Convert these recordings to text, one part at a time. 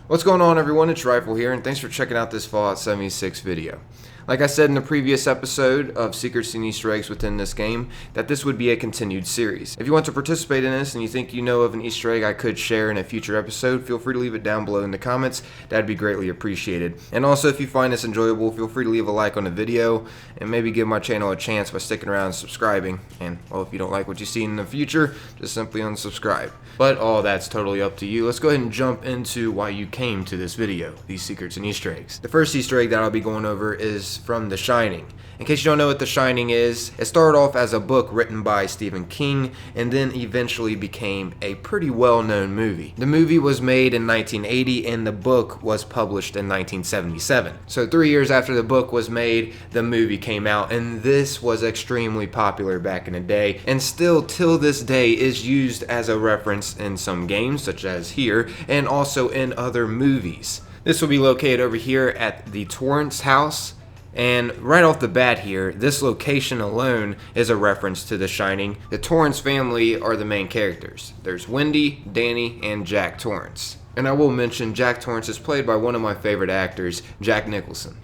What's going on, everyone? It's Rifle here, and thanks for checking out this Fallout 76 video. Like I said in the previous episode of Secrets and Easter Eggs within this game, that this would be a continued series. If you want to participate in this and you think you know of an Easter egg I could share in a future episode, feel free to leave it down below in the comments. That'd be greatly appreciated. And also, if you find this enjoyable, feel free to leave a like on the video and maybe give my channel a chance by sticking around and subscribing. And, well, if you don't like what you see in the future, just simply unsubscribe. But all that's totally up to you. Let's go ahead and jump into why you came to this video, these secrets and Easter eggs. The first Easter egg that I'll be going over is from The Shining. In case you don't know what The Shining is, it started off as a book written by Stephen King and then eventually became a pretty well-known movie. The movie was made in 1980 and the book was published in 1977. So 3 years after the book was made, the movie came out, and this was extremely popular back in the day and still till this day is used as a reference in some games such as here and also in other movies. This will be located over here at the Torrance house. And right off the bat here, this location alone is a reference to The Shining. The Torrance family are the main characters. There's Wendy, Danny, and Jack Torrance. And I will mention Jack Torrance is played by one of my favorite actors, Jack Nicholson.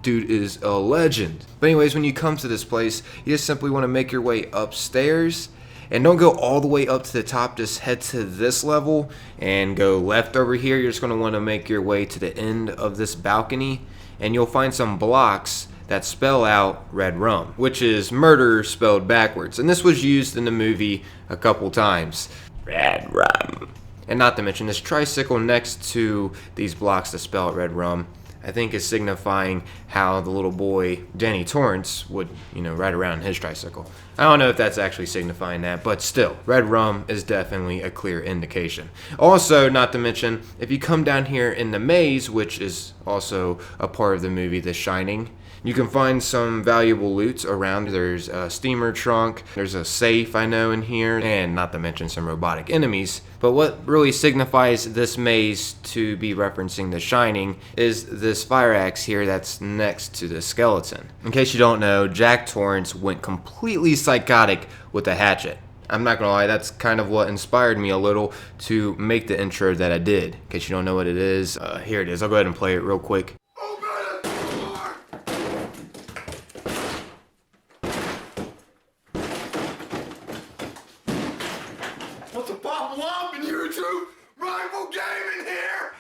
Dude is a legend. But anyways, when you come to this place, you just simply want to make your way upstairs. And don't go all the way up to the top, just head to this level and go left over here. You're just going to want to make your way to the end of this balcony. And you'll find some blocks that spell out red rum, which is murder spelled backwards. And this was used in the movie a couple times. Red rum. And not to mention this tricycle next to these blocks that spell out red rum, I think is signifying how the little boy, Danny Torrance, would, ride around his tricycle. I don't know if that's actually signifying that, but still, red rum is definitely a clear indication. Also, not to mention, if you come down here in the maze, which is also a part of the movie The Shining, you can find some valuable loot around. There's a steamer trunk, there's a safe I know in here, and not to mention some robotic enemies. But what really signifies this maze to be referencing The Shining is this fire axe here that's next to the skeleton. In case you don't know, Jack Torrance went completely psychotic with the hatchet. I'm not gonna lie, that's kind of what inspired me a little to make the intro that I did. In case you don't know what it is, here it is. I'll go ahead and play it real quick. What's a pop up in YouTube? Rifle Gaming here!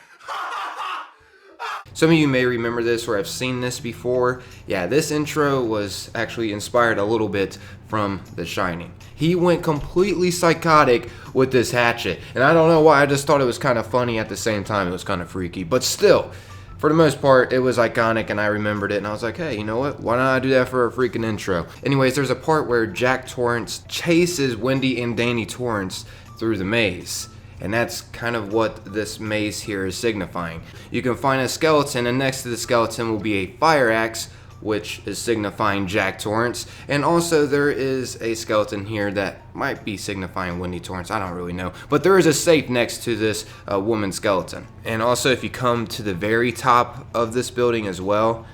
Some of you may remember this or have seen this before. Yeah, this intro was actually inspired a little bit from The Shining. He went completely psychotic with this hatchet. And I don't know why, I just thought it was kind of funny at the same time. It was kind of freaky. But still, for the most part, it was iconic and I remembered it. And I was like, hey, you know what? Why not I do that for a freaking intro? Anyways, there's a part where Jack Torrance chases Wendy and Danny Torrance through the maze. And that's kind of what this maze here is signifying. You can find a skeleton, and next to the skeleton will be a fire axe, which is signifying Jack Torrance. And also there is a skeleton here that might be signifying Wendy Torrance. I don't really know. But there is a safe next to this woman skeleton. And also if you come to the very top of this building as well,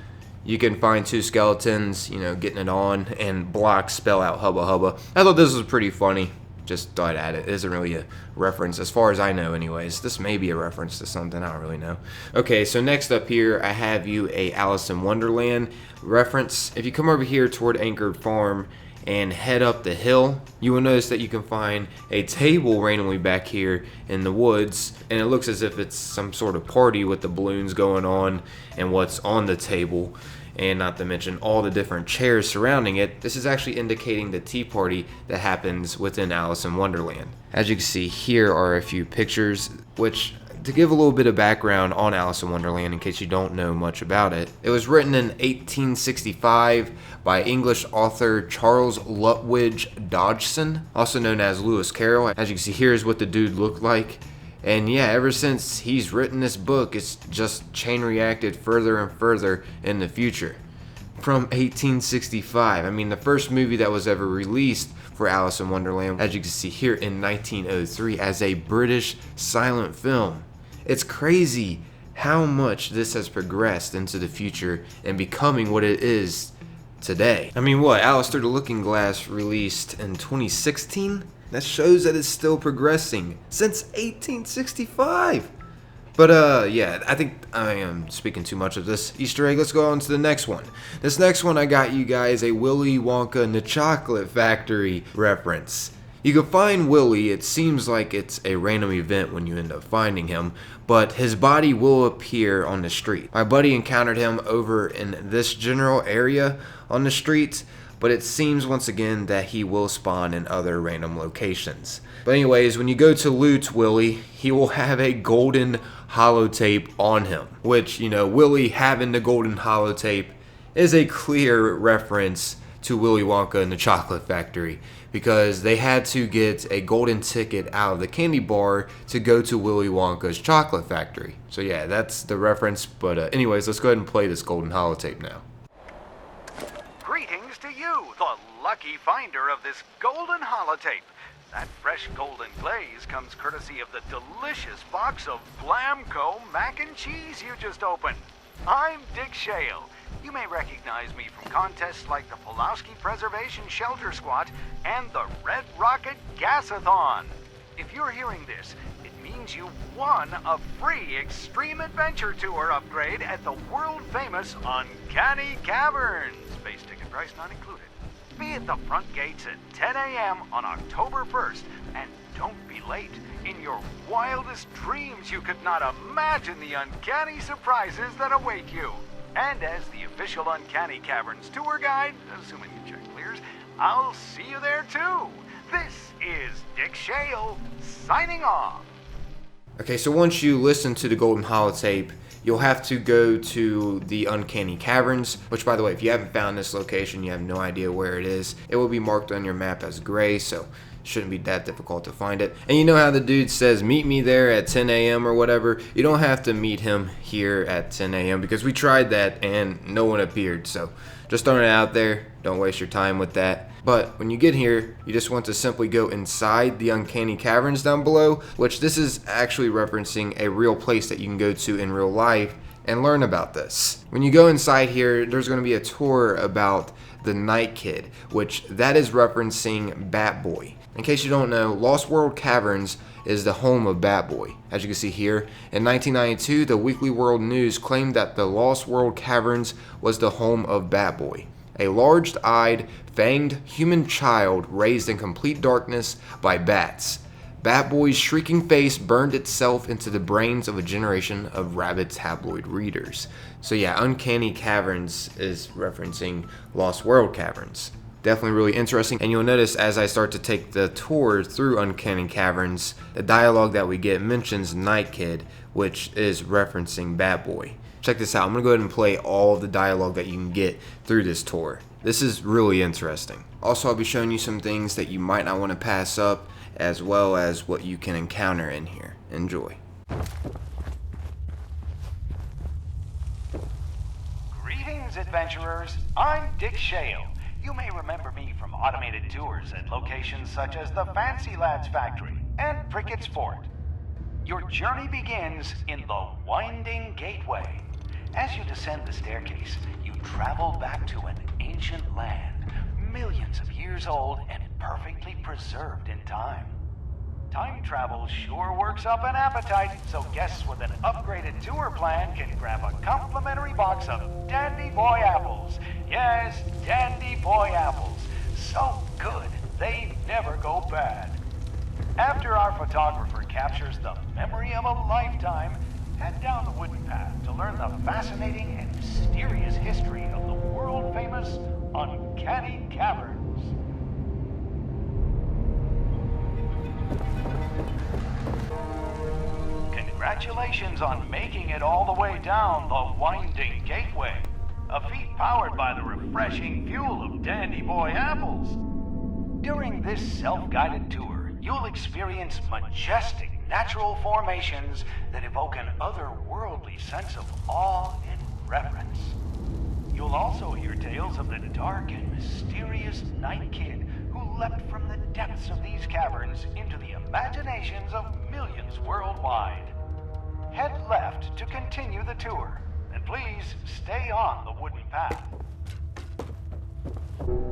you can find two skeletons, getting it on, and blocks spell out hubba hubba. I thought this was pretty funny. Just thought I'd add it. It isn't really a reference as far as I know anyways. This may be a reference to something, I don't really know. Okay, so next up here I have you a Alice in Wonderland reference. If you come over here toward Anchored Farm and head up the hill, you will notice that you can find a table randomly back here in the woods, and it looks as if it's some sort of party with the balloons going on and what's on the table. And not to mention all the different chairs surrounding it. This is actually indicating the tea party that happens within Alice in Wonderland. As you can see, here are a few pictures, which, to give a little bit of background on Alice in Wonderland in case you don't know much about it, it was written in 1865 by English author Charles Lutwidge Dodgson, also known as Lewis Carroll. As you can see, here's what the dude looked like. And yeah, ever since he's written this book, it's just chain reacted further and further in the future. From 1865, I mean, the first movie that was ever released for Alice in Wonderland, as you can see here, in 1903 as a British silent film. It's crazy how much this has progressed into the future and becoming what it is today. I mean, what? Alice Through the Looking Glass released in 2016? That shows that it's still progressing since 1865. But yeah, I think I am speaking too much of this Easter egg. Let's go on to the next one. This next one, I got you guys a Willy Wonka and the Chocolate Factory reference. You can find Willie. It seems like it's a random event when you end up finding him, but his body will appear on the street. My buddy encountered him over in this general area on the street, but it seems once again that he will spawn in other random locations. But anyways, when you go to loot Willie, he will have a golden holotape on him, which, you know, Willie having the golden holotape is a clear reference to Willy Wonka and the Chocolate Factory, because they had to get a golden ticket out of the candy bar to go to Willy Wonka's Chocolate Factory. So yeah, that's the reference. But anyways, let's go ahead and play this golden holotape now. Greetings to you, the lucky finder of this golden holotape. That fresh golden glaze comes courtesy of the delicious box of Blamco mac and cheese you just opened. I'm Dick Shale. You may recognize me from contests like the Pulowski Preservation Shelter Squat and the Red Rocket Gasathon. If you're hearing this, it means you won a free Extreme Adventure Tour upgrade at the world-famous Uncanny Caverns. Base ticket price not included. Be at the front gates at 10 a.m. on October 1st, and don't be late. In your wildest dreams, you could not imagine the uncanny surprises that await you. And as the official Uncanny Caverns tour guide, assuming your check clears, I'll see you there too. This is Dick Shale, signing off. Okay, so once you listen to the golden holotape, you'll have to go to the Uncanny Caverns, which, by the way, if you haven't found this location, you have no idea where it is, it will be marked on your map as gray, so shouldn't be that difficult to find it. And you know how the dude says, meet me there at 10 a.m. or whatever? You don't have to meet him here at 10 a.m. because we tried that and no one appeared. So just throwing it out there, don't waste your time with that. But when you get here, you just want to simply go inside the Uncanny Caverns down below, which this is actually referencing a real place that you can go to in real life and learn about this. When you go inside here, there's going to be a tour about the Night Kid, which that is referencing Bat Boy. In case you don't know, Lost World Caverns is the home of Bat Boy. As you can see here, in 1992, the Weekly World News claimed that the Lost World Caverns was the home of Bat Boy, a large-eyed, fanged human child raised in complete darkness by bats. Bat Boy's shrieking face burned itself into the brains of a generation of rabid tabloid readers. So yeah, Uncanny Caverns is referencing Lost World Caverns. Definitely really interesting, and you'll notice as I start to take the tour through Uncanny Caverns, the dialogue that we get mentions Night Kid, which is referencing Bat Boy. Check this out, I'm going to go ahead and play all of the dialogue that you can get through this tour. This is really interesting. Also, I'll be showing you some things that you might not want to pass up, as well as what you can encounter in here. Enjoy. Greetings, adventurers. I'm Dick Shale. You may remember me from automated tours at locations such as the Fancy Lads Factory and Prickett's Fort. Your journey begins in the Winding Gateway. As you descend the staircase, you travel back to an ancient land, millions of years old and perfectly preserved in time. Time travel sure works up an appetite, so guests with an upgraded tour plan can grab a complimentary box of Dandy Boy apples. Yes, Dandy Boy apples. So good, they never go bad. After our photographer captures the memory of a lifetime, head down the wooden path to learn the fascinating and mysterious history of the world-famous Uncanny Caverns. Congratulations on making it all the way down the Winding Gateway. A feat powered by the refreshing fuel of Dandy Boy apples. During this self-guided tour, you'll experience majestic natural formations that evoke an otherworldly sense of awe and reverence. You'll also hear tales of the dark and mysterious Night Kid who leapt from the depths of these caverns into the imaginations of millions worldwide. Head left to continue the tour, and please stay on the wooden path.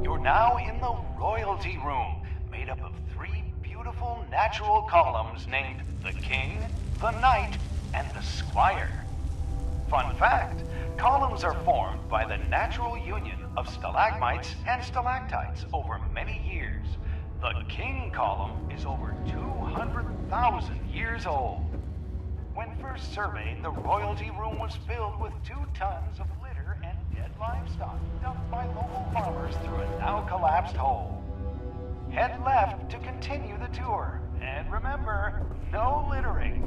You're now in the Royalty Room, made up of 3 beautiful natural columns named the King, the Knight, and the Squire. Fun fact, columns are formed by the natural union of stalagmites and stalactites over many years. The King column is over 200,000 years old. When first surveyed, the royalty room was filled with 2 tons of litter and dead livestock dumped by local farmers through a now collapsed hole. Head left to continue the tour, and remember, no littering.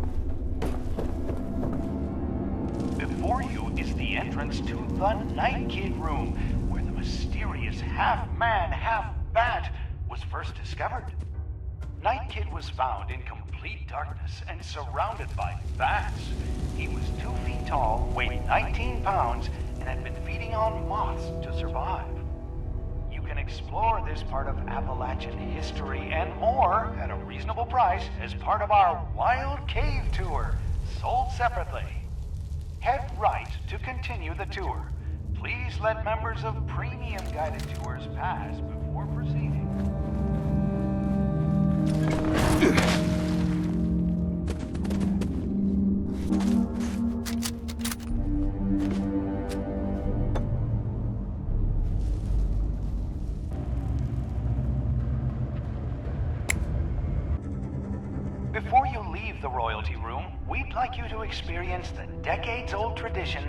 Before you is the entrance to the Night Kid room, where the mysterious half-man, half-bat was first discovered. Night Kid was found in complete darkness and surrounded by bats. He was 2 feet tall, weighed 19 pounds, and had been feeding on moths to survive. You can explore this part of Appalachian history and more at a reasonable price as part of our Wild Cave Tour, sold separately. Head right to continue the tour. Please let members of premium guided tours pass before proceeding. Before you leave the royalty room, we'd like you to experience the decades-old tradition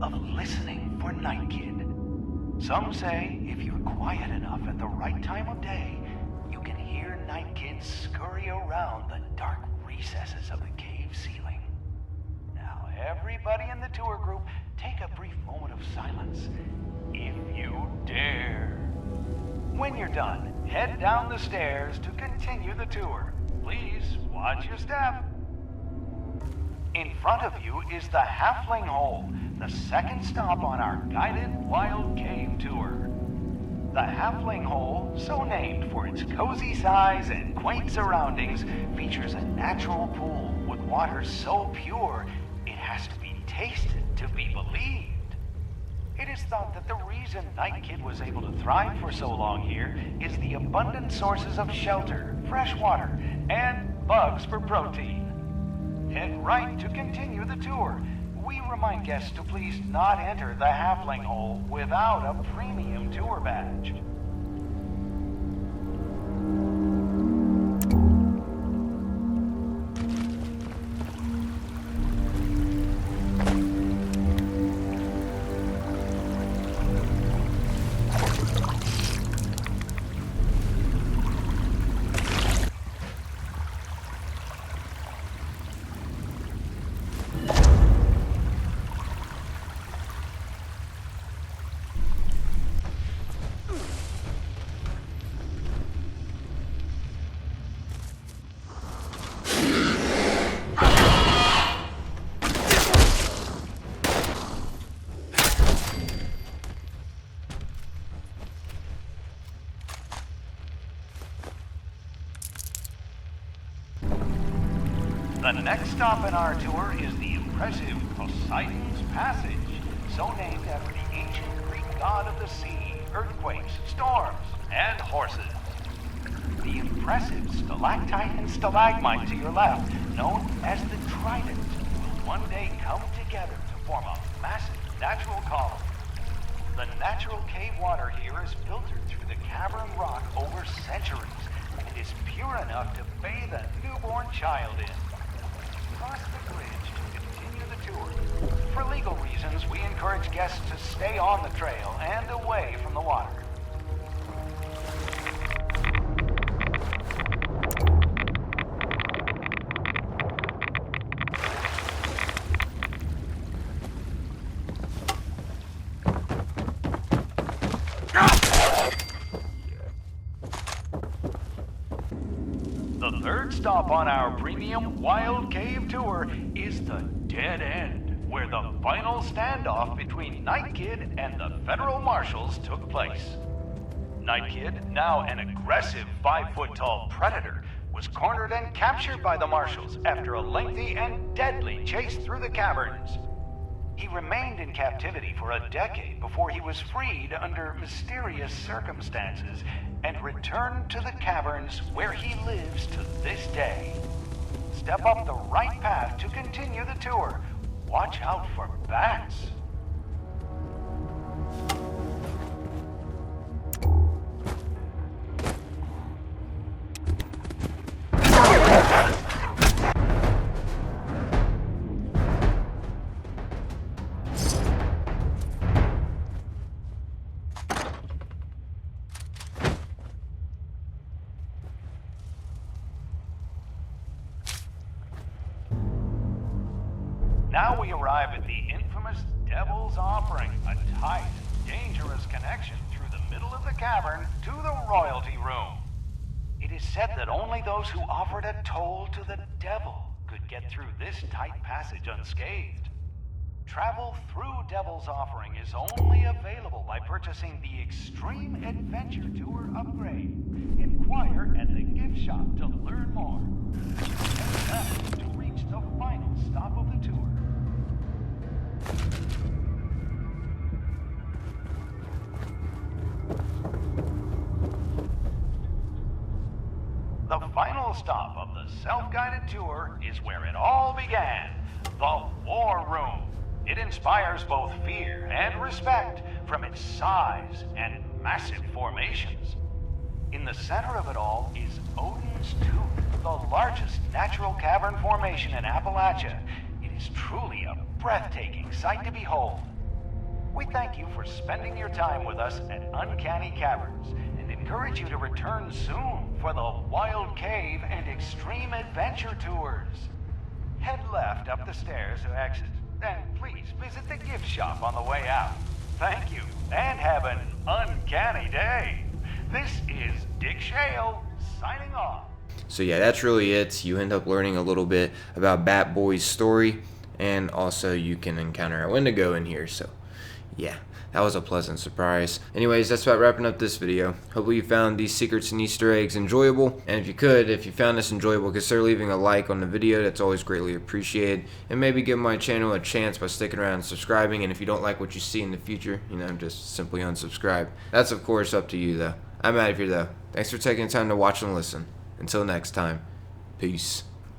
of listening for Night Kid. Some say if you're quiet enough at the right time of day, you can hear Night Kid scurry around the dark recesses of the cave ceiling. Now, everybody in the tour group, take a brief moment of silence, if you dare. When you're done, head down the stairs to continue the tour. Please watch your step. In front of you is the Halfling Hole, the second stop on our guided Wild Cave Tour. The Halfling Hole, so named for its cozy size and quaint surroundings, features a natural pool with water so pure it has to be tasted to be believed. It is thought that the reason Night Kid was able to thrive for so long here is the abundant sources of shelter, fresh water, and bugs for protein. Head right to continue the tour. We remind guests to please not enter the Halfling Hole without a premium tour badge. The next stop in our tour is the impressive Poseidon's Passage, so named after the ancient Greek god of the sea, earthquakes, storms, and horses. The impressive stalactite and stalagmite to your left, known as the Trident, will one day come together to form a massive natural column. The natural cave water here is filtered through the cavern rock over centuries and is pure enough to bathe a newborn child in. Cross the bridge to continue the tour. For legal reasons, we encourage guests to stay on the trail and away from the water. The third stop on our premium Wild Cave Tour is the Dead End, where the final standoff between Night Kid and the federal marshals took place. Night Kid, now an aggressive 5-foot-tall predator, was cornered and captured by the marshals after a lengthy and deadly chase through the caverns. He remained in captivity for a decade before he was freed under mysterious circumstances and returned to the caverns where he lives to this day. step up the right path to continue the tour. Watch out for bats. Now we arrive at the infamous Devil's Offering, a tight, dangerous connection through the middle of the cavern to the royalty room. It is said that only those who offered a toll to the devil could get through this tight passage unscathed. Travel through Devil's Offering is only available by purchasing the Extreme Adventure Tour upgrade. Inquire at the gift shop to learn more. Head left to reach the final stop of the tour. The final stop of the self-guided tour is where it all began, the War Room. It inspires both fear and respect from its size and massive formations. In the center of it all is Odin's Tooth, the largest natural cavern formation in Appalachia. It is truly a breathtaking sight to behold. We thank you for spending your time with us at Uncanny Caverns and encourage you to return soon for the Wild Cave and Extreme Adventure Tours. Head left up the stairs to exit, and please visit the gift shop on the way out. Thank you, and have an uncanny day. This is Dick Shale, signing off. So yeah, that's really it. You end up learning a little bit about Bat Boy's story, and also you can encounter a Wendigo in here, so yeah, that was a pleasant surprise. Anyways, that's about wrapping up this video. Hopefully you found these secrets and Easter eggs enjoyable, and if you found this enjoyable, consider leaving a like on the video. That's always greatly appreciated, and maybe give my channel a chance by sticking around and subscribing. And if you don't like what you see in the future, just simply unsubscribe. That's of course up to you though. I'm out of here though. Thanks for taking the time to watch and listen. Until next time, peace.